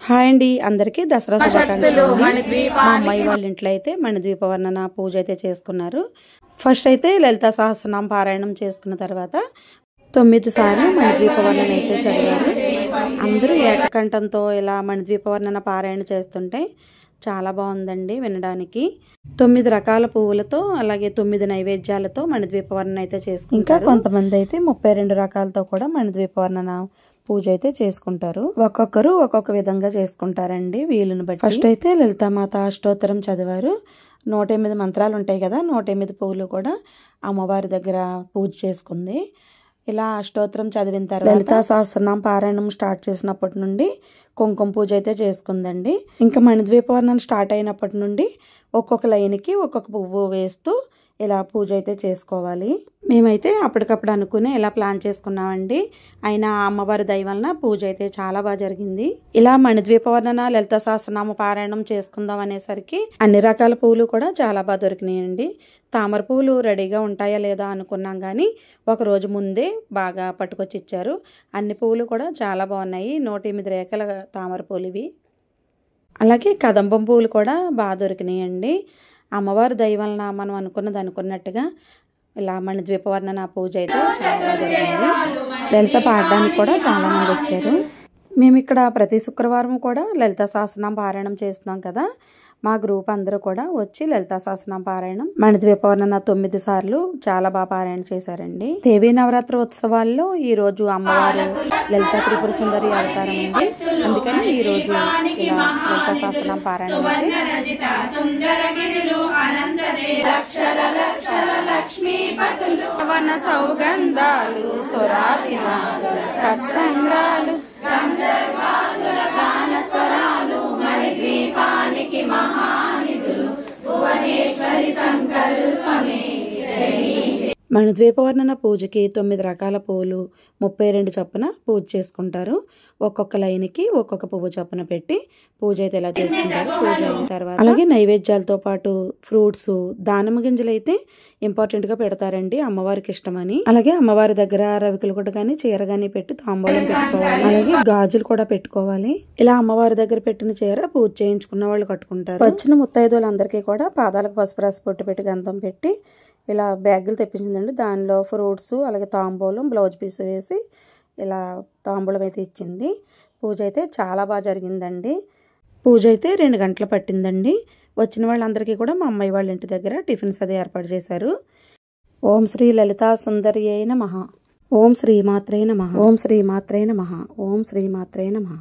Hi అండి, అందరికీ దసరా శుభాకాంక్షలు. మా అమ్మాయి వాళ్ళ ఇంట్లో అయితే మణిద్వీప వర్ణన పూజ అయితే చేసుకున్నారు. ఫస్ట్ అయితే లలితా సహస్రనామ పారాయణం చేసుకున్న తర్వాత 9 సార్లు మణిద్వీప వర్ణన అయితే చదివారు. అందరూ ఏకకంఠంతో ఇలా మణిద్వీప వర్ణన పారాయణ చేస్తుంటే చాలా బాగుందండి వినడానికి. 9 రకాల పువ్వులతో అలాగే 9 నైవేద్యాలతో మణిద్వీప వర్ణన అయితే చేసుకుంటారు. ఇంకా కొంతమంది అయితే 32 రకాలతో కూడా మణిద్వీప వర్ణన పూజ అయితే చేసుకుంటారు. ఒక్కొక్కరు ఒక్కొక్క విధంగా చేసుకుంటారండి వీలుని బట్టి. ఫస్ట్ అయితే లలితామాత అష్టోత్తరం చదివారు. 108 మంత్రాలు ఉంటాయి కదా, 108 పువ్వులు కూడా అమ్మవారి దగ్గర పూజ చేసుకుంది. ఇలా అష్టోత్తరం చదివిన తర్వాత లలితా సహస్రనామ పారాయణం స్టార్ట్ చేసినప్పటి నుండి కుంకుమ పూజ అయితే చేసుకుందండి. ఇంకా మణిద్వీప వర్ణన స్టార్ట్ అయినప్పటి నుండి ఒక్కొక్క లైన్కి ఒక్కొక్క పువ్వు వేస్తూ ఇలా పూజ అయితే చేసుకోవాలి. మేమైతే అప్పటికప్పుడు అనుకుని ఇలా ప్లాన్ చేసుకున్నామండి. అయినా అమ్మవారి దయ వలన పూజ అయితే చాలా బాగా జరిగింది. ఇలా మణిద్వీప వర్ణన లలిత సహస్రనామ పారాయణం చేసుకుందాం అనేసరికి అన్ని రకాల పువ్వులు కూడా చాలా బాగా దొరికినాయండి. తామర పువ్వులు రెడీగా ఉంటాయా లేదా అనుకున్నాం, కానీ ఒక రోజు ముందే బాగా పట్టుకొచ్చి ఇచ్చారు. అన్ని పువ్వులు కూడా చాలా బాగున్నాయి. 108 రేఖల తామర పువ్వులు ఇవి. అలాగే కదంబం పువ్వులు కూడా బాగా దొరికినాయండి. అమ్మవారి దయ వలన మనం అనుకున్నది అనుకున్నట్టుగా ఇలా మణిద్వీప వర్ణన పూజ అయితే చాలా జరిగింది. లలిత పాడడానికి కూడా చాలా మంది వచ్చారు. మేము ఇక్కడ ప్రతి శుక్రవారం కూడా లలిత సహస్రనామ పారాయణం చేస్తున్నాం కదా, మా గ్రూప్ అందరూ కూడా వచ్చి లలితా సహస్రనామ పారాయణం మణిద్వీప వర్ణన 9 సార్లు చాలా బాగా పారాయణ చేశారండి. దేవీ నవరాత్రి ఉత్సవాల్లో ఈ రోజు అమ్మవారు లలితా త్రిపుర సుందరి అవతారం అండి. అందుకని ఈ రోజు ఇలా లలితా సహస్రనామ పారాయణం సౌగంధాలు సత్సంగాలు మణిద్వీపానికి మహానిధులు భువనేశ్వరి సంకల్పమే. మణిద్వీప వర్ణన పూజకి 9 రకాల పువ్వులు 32 చొప్పున పూజ చేసుకుంటారు. ఒక్కొక్క లైన్కి ఒక్కొక్క పువ్వు చొప్పున పెట్టి పూజ అయితే ఇలా చేసుకుంటారు. పూజ అయిన తర్వాత అలాగే నైవేద్యాలతో పాటు ఫ్రూట్స్, దానిమ్మ గింజలు అయితే ఇంపార్టెంట్గా పెడతారండి, అమ్మవారికి ఇష్టమని. అలాగే అమ్మవారి దగ్గర రవికలు కూడా కానీ చీర కానీ పెట్టి తాంబూలం పెట్టుకోవాలి. అలాగే గాజులు కూడా పెట్టుకోవాలి. ఇలా అమ్మవారి దగ్గర పెట్టిన చీర పూజ చేయించుకున్న వాళ్ళు కట్టుకుంటారు. వచ్చిన ముత్తైదువులందరికీ కూడా పాదాలకు పసుపు రాసి పొట్టు పెట్టి గంధం పెట్టి ఇలా బ్యాగులు తెప్పించిందండి. దానిలో ఫ్రూట్స్ అలాగే తాంబూలం బ్లౌజ్ పీస్ వేసి ఇలా తాంబూలం అయితే ఇచ్చింది. పూజ అయితే చాలా బాగా జరిగిందండి. పూజ అయితే 2 గంటలు పట్టిందండి. వచ్చిన వాళ్ళందరికీ కూడా మా అమ్మాయి వాళ్ళ ఇంటి దగ్గర టిఫిన్స్ అది ఏర్పాటు చేశారు. ఓం శ్రీ లలితా సుందరియై నమః. ఓం శ్రీ మాత్రే నమః. ఓం శ్రీ మాత్రే నమః. ఓం శ్రీ మాత్రే నమః.